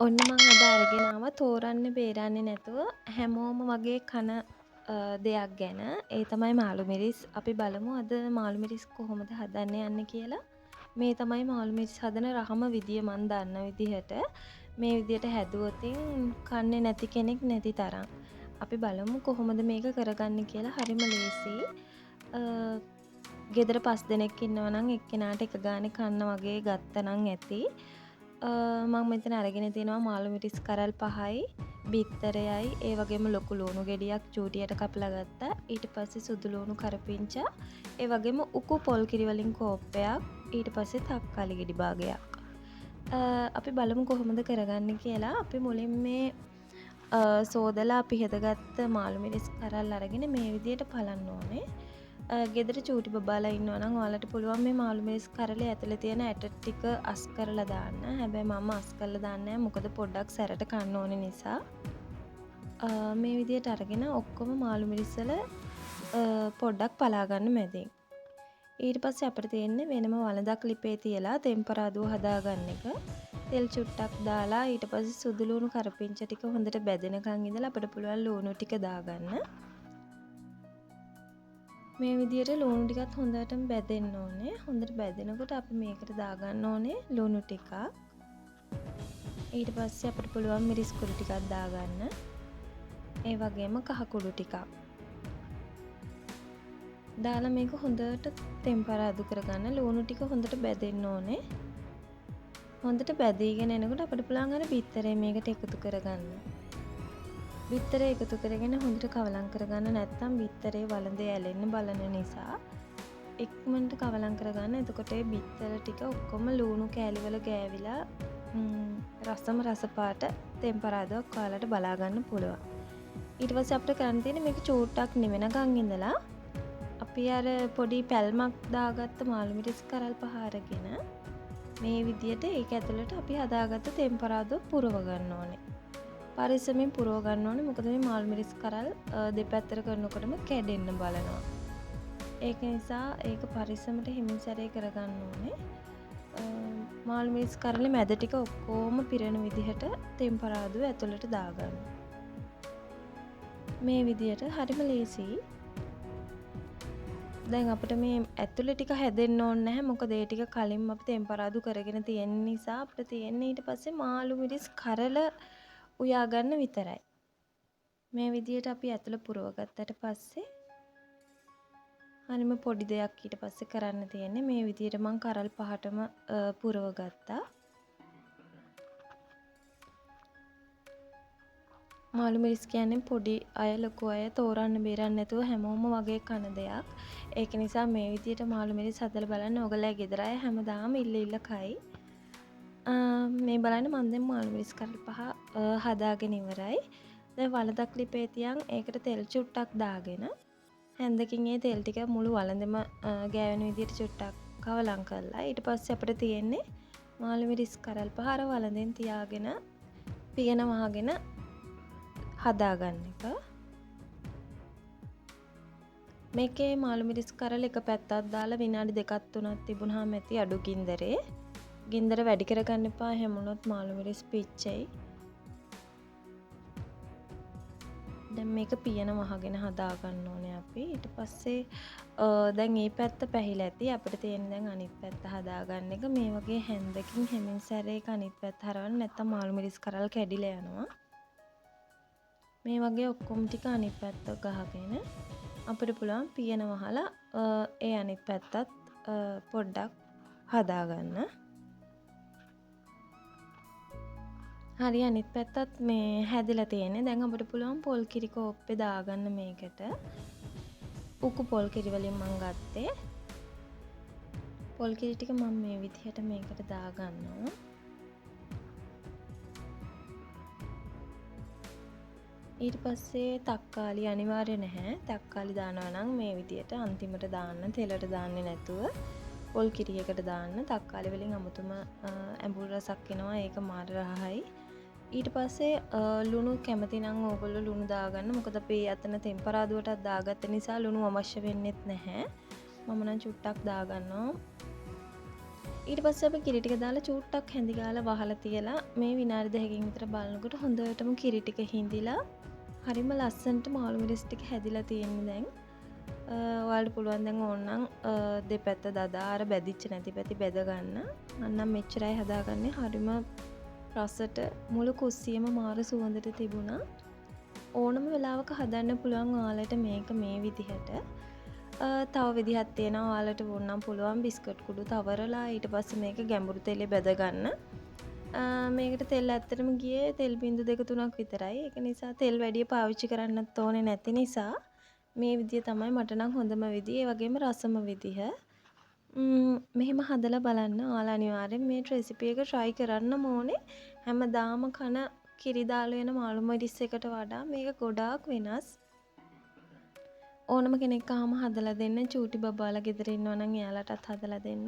ඔන්න මං අද අරගෙන ආවා තෝරන්න බේරන්නේ නැතුව හැමෝම වගේ කන දෙයක් ගැන. ඒ තමයි මාළු මිරිස්. අපි බලමු අද මාළු මිරිස් කොහොමද හදන්න යන්නේ කියලා. මේ තමයි මාළු මිරිස් හදන රහම විදිය මන් දන්න විදිහට. මේ විදියට හැදුවොතින් කන්නේ නැති කෙනෙක් නැති තරම්. අපි බලමු කොහොමද මේක කරගන්නේ කියලා. හරිම ලේසියි. ගෙදර 5 දෙනෙක් ඉන්නවා නම් එක්කෙනාට එක ගානේ කන්න වගේ ගත්තනම් ඇති. මම මෙතන අරගෙන තියෙනවා මාළු මිරිස් කරල් 5යි, බිත්තරයයි, ඒ වගේම ලොකු ලූණු ගෙඩියක් චූටියට කපලා ගත්තා. ඊට පස්සේ සුදු ලූණු කරපිංචා, ඒ වගේම උකු පොල් කිරි වලින් කෝප්පයක්, ඊට පස්සේ තක්කාලි ගෙඩි භාගයක්. අපි බලමු කොහොමද කරගන්නේ කියලා. අපි මුලින් මේ සෝදලා අපි හෙදගත්ත මාළු මිරිස් කරල් අරගෙන මේ විදියට පලන්න ඕනේ. ගෙදර චූටි බබාලා ඉන්නවා නම් ඔයාලට පුළුවන් මේ මාළු මිරිස් කරලේ ඇතුලේ තියෙන ඇට ටික අස් කරලා දාන්න. හැබැයි මම අස් කරලා දාන්නේ නැහැ. මොකද පොඩ්ඩක් සැරට කන්න ඕනේ නිසා. මේ විදියට අරගෙන ඔක්කොම මාළු මිරිස් වල පොඩ්ඩක් පලා ගන්න මැදින්. ඊට පස්සේ අපිට තියෙන්නේ වෙනම වළඳක් ලිපේ තියලා තෙම්පරාදුව හදාගන්න එක. තෙල් චුට්ටක් දාලා ඊට පස්සේ සුදු ලූණු කරපිංච ටික හොඳට බැදෙනකන් ඉඳලා අපිට පුළුවන් ලූණු ටික දාගන්න. මේ විදියට ලූණු ටිකත් හොඳටම බැදෙන්න ඕනේ. හොඳට බැදෙනකොට අපි මේකට දාගන්න ඕනේ ලූණු ටිකක්. ඊට පස්සේ අපිට පුළුවන් මිරිස් කුඩු ටිකක් දාගන්න. ඒ වගේම කහ කුඩු ටිකක්. දාලා මේක හොඳට තෙම්පරාදු කරගන්න. ලූණු ටික හොඳට බැදෙන්න ඕනේ. හොඳට බැදීගෙන එනකොට අපිට පුළුවන් අර බිත්තරේ මේකට එකතු කරගන්න. බිත්තරේ එකතු කරගෙන හොඳට කවලම් කරගන්න. නැත්නම් බිත්තරේ වළඳේ ඇලෙන්න බලන නිසා ඉක්මනට කවලම් කරගන්න. එතකොට ඒ බිත්තර ටික ඔක්කොම ලූණු කෑලි වල ගෑවිලා රසම රස පාට තෙම්පරාදුවක් ඔයාලට බලා ගන්න පුළුවන්. ඊට පස්සේ අපිට කරන්න තියෙන්නේ මේක චූට්ටක් නිවෙනකන් ඉඳලා අපි අර පොඩි පැල්මක් දාගත්ත මාළු මිරිස් කරල් 5 අරගෙන මේ විදියට ඒක ඇතුළට අපි හදාගත්ත තෙම්පරාදුව පුරව ගන්න ඕනේ. පරිස්සමෙන් පුරව ගන්න ඕනේ. මොකද මේ මාළු මිරිස් කරල් දෙපැත්තට කරනකොටම කැඩෙන්න බලනවා. ඒක නිසා ඒක පරිස්සමට හිමින් සැරේ කරගන්න ඕනේ. මාළු මිරිස් කරලේ මැද ටික ඔක්කොම පිරෙන විදිහට තෙම්පරාදුව ඇතුළට දාගන්න. මේ විදියට හරිම ලේසියි. දැන් අපිට මේ ඇතුළේ ටික හැදෙන්න ඕනේ නැහැ. මොකද ඒ ටික කලින්ම අපි තෙම්පරාදු කරගෙන තියෙන නිසා අපිට තියෙන්නේ ඊට පස්සේ මාළු මිරිස් කරල උයා ගන්න විතරයි. මේ විදියට අපි ඇතුළ පුරව ගත්තට පස්සේ හරිම පොඩි දෙයක් ඊට පස්සේ කරන්න තියෙන්නේ. මේ විදියට මම කරල් 5ටම පුරව ගත්තා. මාළු මිරිස් කියන්නේ පොඩි අය ලොකු අය තෝරන්න බේරන්න නැතුව හැමෝම වගේ කන දෙයක්. ඒක නිසා මේ විදියට මාළු මිරිස් හදලා බලන්න. ඔයගොල්ලෝ ගෙදර අය හැමදාම ඉල්ල කයි. මේ බලන්න මම දැන් මාළු මිරිස් කරල් 5 හදාගෙන ඉවරයි. දැන් වලදක් ලිපේ තියන් ඒකට තෙල් චුට්ටක් දාගෙන හැන්දකින් ඒ තෙල් ටික මුළු වලඳෙම ගෑවෙන විදියට චුට්ටක් කවලම් කරලා ඊට පස්සේ අපිට තියෙන්නේ මාළු මිරිස් කරල් 5 අර වලඳෙන් තියාගෙන පියන වහගෙන හදාගන්න එක. මේකේ මාළු මිරිස් කරල එක පැත්තක් දාලා විනාඩි 2ක් 3ක් තිබුණාම ඇති අඩු ගින්දරේ. ගින්දර වැඩි කරගන්න එපා. එහෙම වුණොත් මාළු මිරිස් පිච්චෙයි. දැන් මේක පියන වහගෙන හදාගන්න ඕනේ අපි. ඊට පස්සේ දැන් මේ පැත්ත පැහිලා ඇති. අපිට තියෙන දැන් අනිත් පැත්ත හදාගන්න එක. මේ වගේ හැන්දකින් හැමින් සැරේක අනිත් පැත්ත හරවන්න. නැත්නම් මාළු මිරිස් කරල් කැඩිලා යනවා. මේ වගේ ඔක්කොම ටික අනිත් පැත්ත ගහගෙන අපිට පුළුවන් පියන වහලා ඒ අනිත් පැත්තත් පොඩ්ඩක් හදාගන්න. හරි අනිත් පැත්තත් මේ හැදිලා තියෙන්නේ. දැන් අපිට පුළුවන් පොල් කිරි කෝප්පේ දාගන්න මේකට. උකු පොල් කිරි වලින් මම ගත්තේ. පොල් කිරි ටික මම මේ විදිහට මේකට දාගන්නවා. ඊට පස්සේ තක්කාලි අනිවාර්ය නැහැ. තක්කාලි දානවා නම් මේ විදියට අන්තිමට දාන්න. තෙලට දාන්නේ නැතුව පොල් කිරියකට දාන්න. තක්කාලි වලින් අමුතුම ඇඹුල් රසක් එනවා. ඒක මාර රහයි. ඊට පස්සේ ලුණු කැමති නම් ඕගොල්ලෝ ලුණු දාගන්න. මොකද අපි අතන තෙම්පරාදුවටත් දාගත්ත නිසා ලුණු අවශ්‍ය වෙන්නේත් නැහැ. මම නම් චුට්ටක් දාගන්නවා. ඊට පස්සේ අපි කිරි ටික දාලා චූට්ටක් හැඳි ගාලා වහලා තියලා මේ විනාඩි 2කින් විතර බලනකොට හොඳටම කිරි ටික හිඳිලා හරිම ලස්සනට මාළු මිරිස් ටික හැදිලා තියෙන්නේ දැන්. ඔයාලට පුළුවන් දැන් ඕනනම් දෙපැත්ත දදා අර බැදිච්ච නැති පැති බෙද ගන්න. අන්නම් මෙච්චරයි හදාගන්නේ. හරිම රසට මුළු කුස්සියම මාර සුවඳට තිබුණා. ඕනම වෙලාවක හදන්න පුළුවන් ඔයාලට මේක මේ විදිහට. තව විදිහක් තියෙනවා. ඔයාලට වුණනම් පුළුවන් බිස්කට් කුඩු තවරලා ඊට පස්සේ මේක ගැඹුරු තෙලේ බෙද ගන්න. මේකට තෙල් ඇත්තටම ගියේ තෙල් බිංදු 2-3ක් විතරයි. ඒක නිසා තෙල් වැඩි පාවිච්චි කරන්නත් ඕනේ නැති නිසා මේ විදිය තමයි මට නම් හොඳම විදිය. ඒ වගේම රසම විදිහ. මෙහෙම හදලා බලන්න. ඔයාලා අනිවාර්යෙන් මේ රෙසිපි එක try කරන්නම ඕනේ. හැමදාම කන කිරි දාලා වෙන මාළු මිරිස් එකට වඩා මේක ගොඩාක් වෙනස්. ඕනම කෙනෙක් ආවම හදලා දෙන්න. චූටි බබාලා ගෙදර ඉන්නවා නම් එයාලටත් හදලා දෙන්න.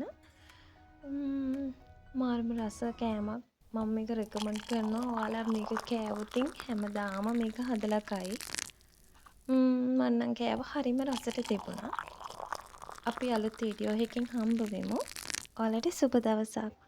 මාර්ම රස කෑමක්. මම මේක රෙකමන්ඩ් කරනවා. ඔයාලා මේක කෑවොතින් හැමදාම මේක හදලා කයි. මම නම් කෑවා හරිම රසට තිබුණා. අපි අලුත් වීඩියෝ එකකින් හම්බ වෙමු. ඔයාලට සුබ දවසක්.